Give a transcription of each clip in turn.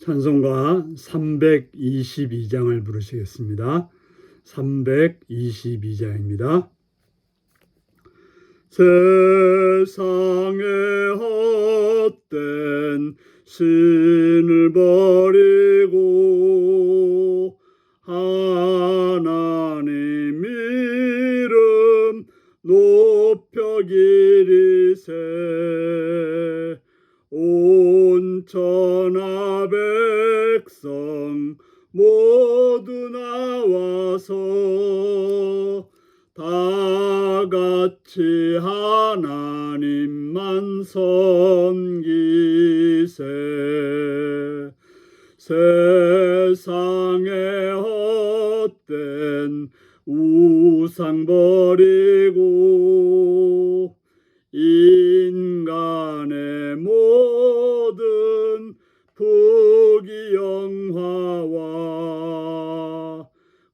찬송가 322장을 부르시겠습니다. 322장입니다. 세상의 헛된 신을 버리고 하나님 이름 높여 기리세. 온 천하 백성 모두 나와서 다 같이 하나님만 섬기세. 세상의 헛된 우상 버리고 인간의 모든 부귀영화와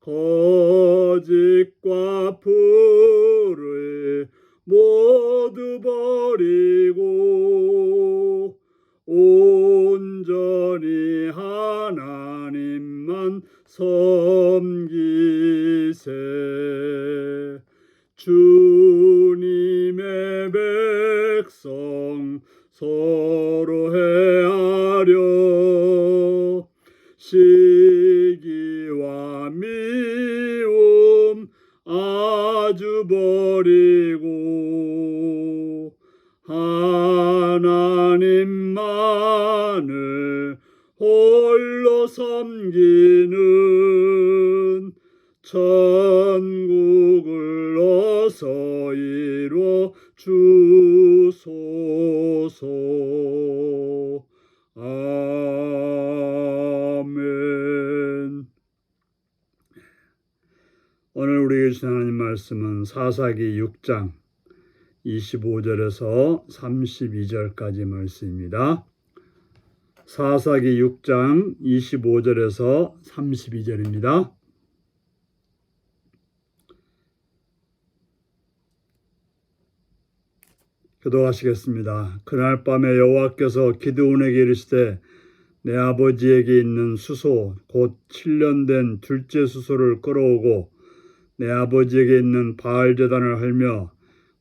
거짓과 불을 모두 버리고 온전히 하나님만 섬기세. 주님의 백성 서로 헤아려 시기와 미움 아주 버리고 하나님만을 홀로 섬기는 천국을 어서 이루어 주소서. 아멘. 오늘 우리에게 주신 하나님 말씀은 사사기 6장 25절에서 32절까지 말씀입니다. 사사기 6장 25절에서 32절입니다. 기도하시겠습니다. 그날 밤에 여호와께서 기드온에게 이르시되 내 아버지에게 있는 수소 곧 7년 된 둘째 수소를 끌어오고 내 아버지에게 있는 바알 제단을 헐며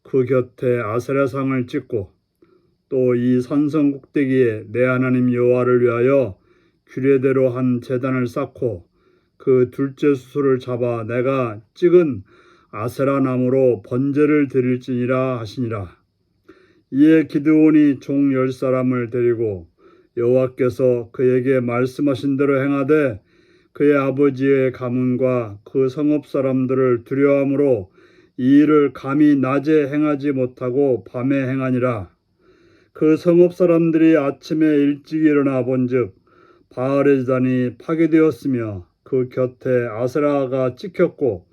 그 곁에 아세라상을 찍고 또 이 산성 꼭대기에 내 하나님 여호와를 위하여 규례대로 한 제단을 쌓고 그 둘째 수소를 잡아 내가 찍은 아세라 나무로 번제를 드릴지니라 하시니라. 이에 기드온이 종 10사람을 데리고 여호와께서 그에게 말씀하신 대로 행하되 그의 아버지의 가문과 그 성읍 사람들을 두려워함으로 이 일을 감히 낮에 행하지 못하고 밤에 행하니라. 그 성읍 사람들이 아침에 일찍 일어나 본즉 바알의 제단이 파괴되었으며 그 곁에 아세라가 찍혔고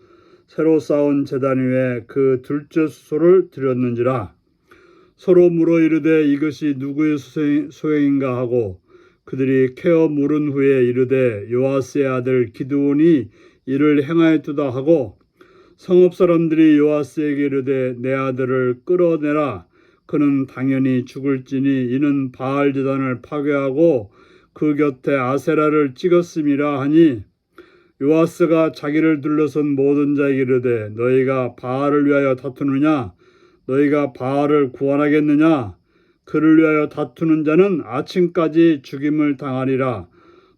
새로 쌓은 제단 위에 그 둘째 수소를 드렸는지라. 서로 물어 이르되 이것이 누구의 소행인가 하고 그들이 캐어 물은 후에 이르되 요아스의 아들 기드온이 이를 행하였도다 하고 성읍 사람들이 요아스에게 이르되 내 아들을 끌어내라. 그는 당연히 죽을지니 이는 바알 제단을 파괴하고 그 곁에 아세라를 찍었음이라 하니 요아스가 자기를 둘러선 모든 자에게 이르되 너희가 바알을 위하여 다투느냐? 너희가 바알을 구원하겠느냐? 그를 위하여 다투는 자는 아침까지 죽임을 당하리라.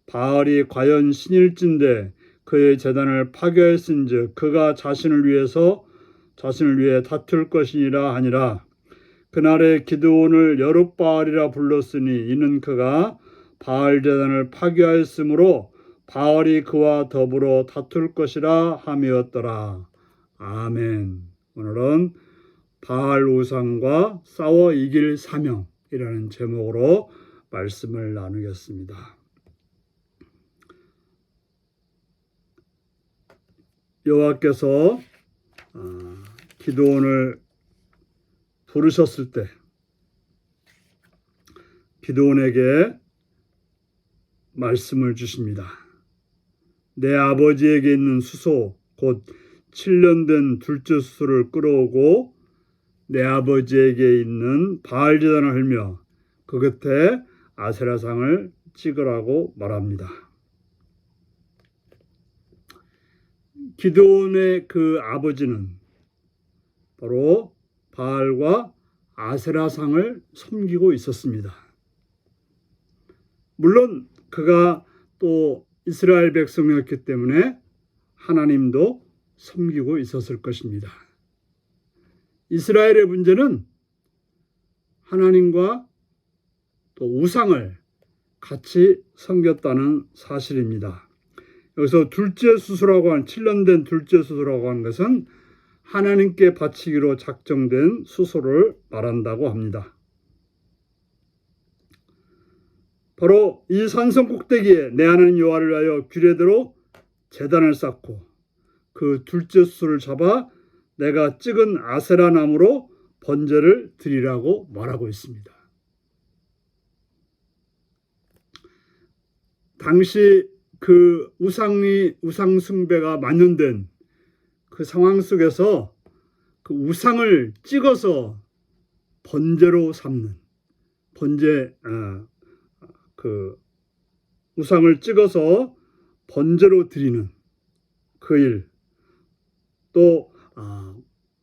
바알이 과연 신일진데 그의 제단을 파괴했은즉 그가 자신을 위해 다툴 것이니라 하니라. 그날에 기드온을 여룻바알이라 불렀으니 이는 그가 바알 제단을 파괴하였으므로 바알이 그와 더불어 다툴 것이라 함이었더라. 아멘. 오늘은 바알 우상과 싸워 이길 사명이라는 제목으로 말씀을 나누겠습니다. 여호와께서 기드온을 부르셨을 때 기드온에게 말씀을 주십니다. 내 아버지에게 있는 수소 곧 7년 된 둘째 수소를 끌어오고 내 아버지에게 있는 바알 제단을 헐며 그 곁에 아세라상을 찍으라고 말합니다. 기드온의 그 아버지는 바로 바알과 아세라상을 섬기고 있었습니다. 물론 그가 또 이스라엘 백성이었기 때문에 하나님도 섬기고 있었을 것입니다. 이스라엘의 문제는 하나님과 또 우상을 같이 섬겼다는 사실입니다. 여기서 둘째 수소라고 한 7년 된 둘째 수소라고 하는 것은 하나님께 바치기로 작정된 수소를 말한다고 합니다. 바로 이 산성 꼭대기에 내 하나님 여호와를 위하여 규례대로 제단을 쌓고 그 둘째 수소를 잡아 내가 찍은 아세라 나무로 번제를 드리라고 말하고 있습니다. 당시 그 우상 숭배가 만연된 그 상황 속에서 그 우상을 찍어서 번제로 삼는 그 우상을 찍어서 번제로 드리는 그 일, 또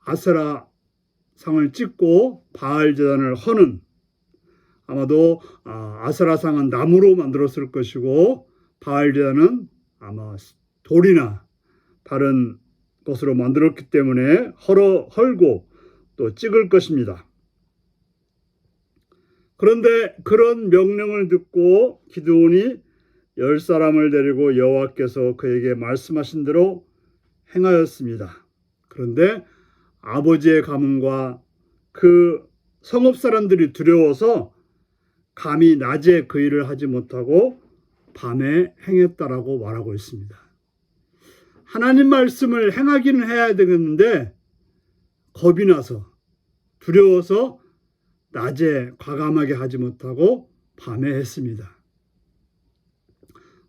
아세라 상을 찍고 바알 제단을 허는, 아마도 아세라 상은 나무로 만들었을 것이고 바알 제단은 아마 돌이나 다른 것으로 만들었기 때문에 헐고 또 찍을 것입니다. 그런데 그런 명령을 듣고 기드온이 10사람을 데리고 여호와께서 그에게 말씀하신 대로 행하였습니다. 그런데 아버지의 가문과 그 성읍 사람들이 두려워서 감히 낮에 그 일을 하지 못하고 밤에 행했다라고 말하고 있습니다. 하나님 말씀을 행하기는 해야 되겠는데 겁이 나서 두려워서 낮에 과감하게 하지 못하고 밤에 했습니다.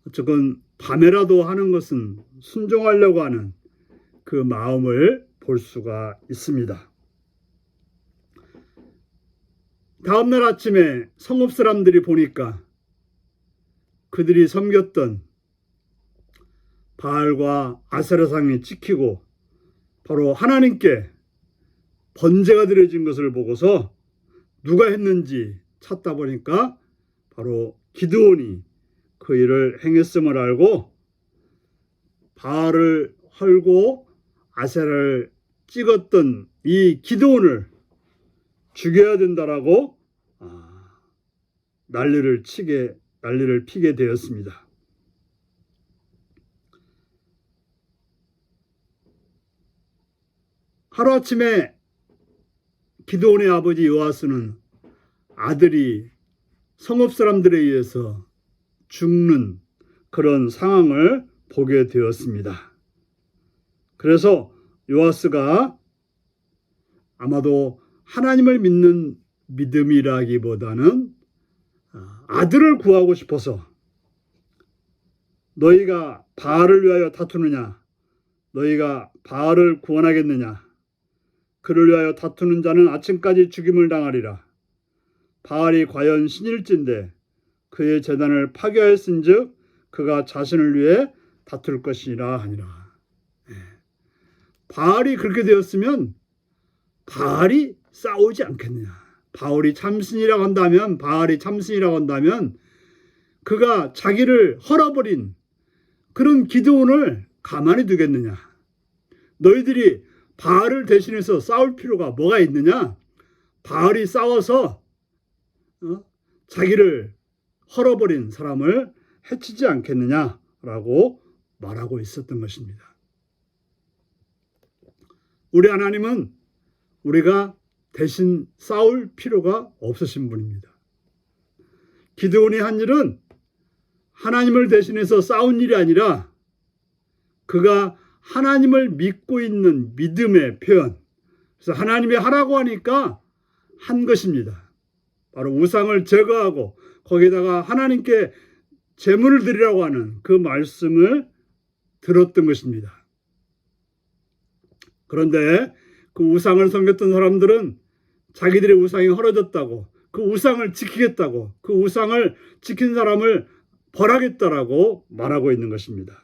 어쨌건 밤에라도 하는 것은 순종하려고 하는 그 마음을 볼 수가 있습니다. 다음날 아침에 성읍 사람들이 보니까 그들이 섬겼던 바알과 아세라상이 찍히고 바로 하나님께 번제가 드려진 것을 보고서 누가 했는지 찾다 보니까 바로 기드온이 그 일을 행했음을 알고 바알을 헐고 아세라를 찍었던 이 기드온을 죽여야 된다라고 난리를 피게 되었습니다. 하루아침에 기드온의 아버지 요아스는 아들이 성읍 사람들에 의해서 죽는 그런 상황을 보게 되었습니다. 그래서 요아스가 아마도 하나님을 믿는 믿음이라기보다는 아들을 구하고 싶어서 너희가 바알을 위하여 다투느냐, 너희가 바알을 구원하겠느냐, 그를 위하여 다투는 자는 아침까지 죽임을 당하리라. 바알이 과연 신일진데 그의 제단을 파괴하였은즉 그가 자신을 위해 다툴 것이라 하니라. 바알이 그렇게 되었으면 바알이 싸우지 않겠느냐. 바알이 참신이라고 한다면 그가 자기를 헐어버린 그런 기드온을 가만히 두겠느냐. 너희들이 바알을 대신해서 싸울 필요가 뭐가 있느냐. 바알이 싸워서 자기를 헐어버린 사람을 해치지 않겠느냐라고 말하고 있었던 것입니다. 우리 하나님은 우리가 대신 싸울 필요가 없으신 분입니다. 기드온이 한 일은 하나님을 대신해서 싸운 일이 아니라 그가 하나님을 믿고 있는 믿음의 표현, 그래서 하나님이 하라고 하니까 한 것입니다. 바로 우상을 제거하고 거기다가 하나님께 제물을 드리라고 하는 그 말씀을 들었던 것입니다. 그런데 그 우상을 섬겼던 사람들은 자기들의 우상이 헐어졌다고, 그 우상을 지키겠다고, 그 우상을 지킨 사람을 벌하겠다라고 말하고 있는 것입니다.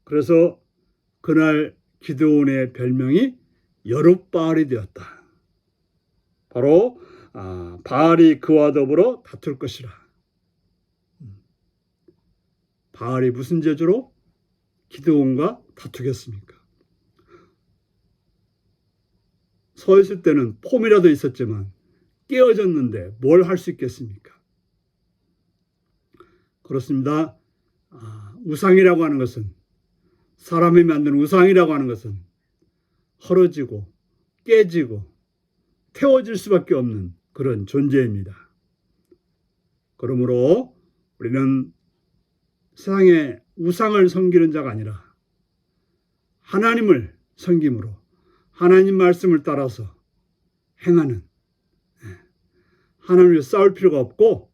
그래서 그날 기드온의 별명이 여룻바알이 되었다. 바로 바알이 그와 더불어 다툴 것이라. 바알이 무슨 재주로 기드온과 다투겠습니까? 서 있을 때는 폼이라도 있었지만 깨어졌는데 뭘 할 수 있겠습니까? 그렇습니다. 우상이라고 하는 것은, 사람이 만든 우상이라고 하는 것은 헐어지고 깨지고 태워질 수밖에 없는 그런 존재입니다. 그러므로 우리는 세상에 우상을 섬기는 자가 아니라 하나님을 섬김으로 하나님 말씀을 따라서 행하는, 하나님을 싸울 필요가 없고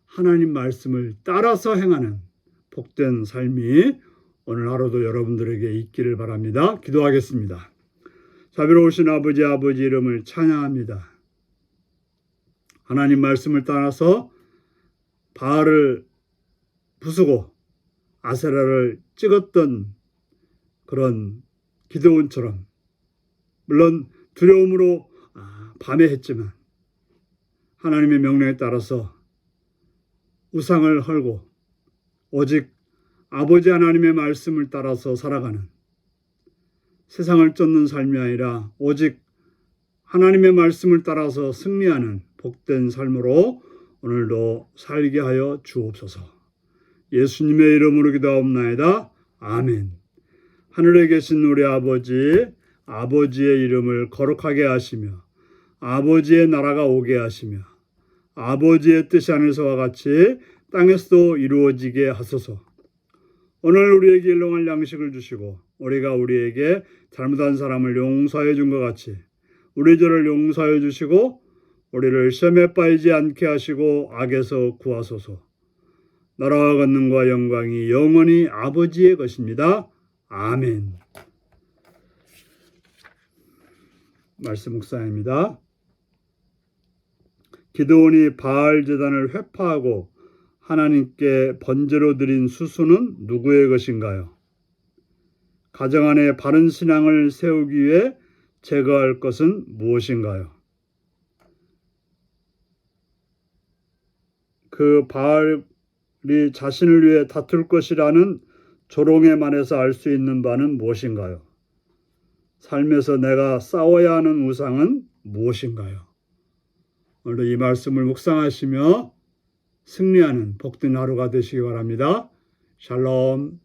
하나님 말씀을 따라서 행하는 복된 삶이 오늘 하루도 여러분들에게 있기를 바랍니다. 기도하겠습니다. 자비로우신 아버지 이름을 찬양합니다. 하나님 말씀을 따라서 바알을 부수고 아세라를 찍었던 그런 기드온처럼, 물론 두려움으로 밤에 했지만 하나님의 명령에 따라서 우상을 헐고 오직 아버지 하나님의 말씀을 따라서 살아가는, 세상을 쫓는 삶이 아니라 오직 하나님의 말씀을 따라서 승리하는 복된 삶으로 오늘도 살게 하여 주옵소서. 예수님의 이름으로 기도하옵나이다. 아멘. 하늘에 계신 우리 아버지의 이름을 거룩하게 하시며 아버지의 나라가 오게 하시며 아버지의 뜻이 하늘에서와 같이 땅에서도 이루어지게 하소서. 오늘 우리에게 일용할 양식을 주시고 우리가 우리에게 잘못한 사람을 용서해 준 것 같이 우리 죄를 용서해 주시고 우리를 시험에 빠지지 않게 하시고 악에서 구하소서. 나라와 권능과 영광이 영원히 아버지의 것입니다. 아멘. 말씀 묵상입니다. 기드온이 바알 제단을 회파하고 하나님께 번제로 드린 수수는 누구의 것인가요? 가정 안에 바른 신앙을 세우기 위해 제거할 것은 무엇인가요? 그 바알이 자신을 위해 다툴 것이라는 조롱에 만해서 알 수 있는 바는 무엇인가요? 삶에서 내가 싸워야 하는 우상은 무엇인가요? 오늘도 이 말씀을 묵상하시며 승리하는 복된 하루가 되시기 바랍니다. 샬롬.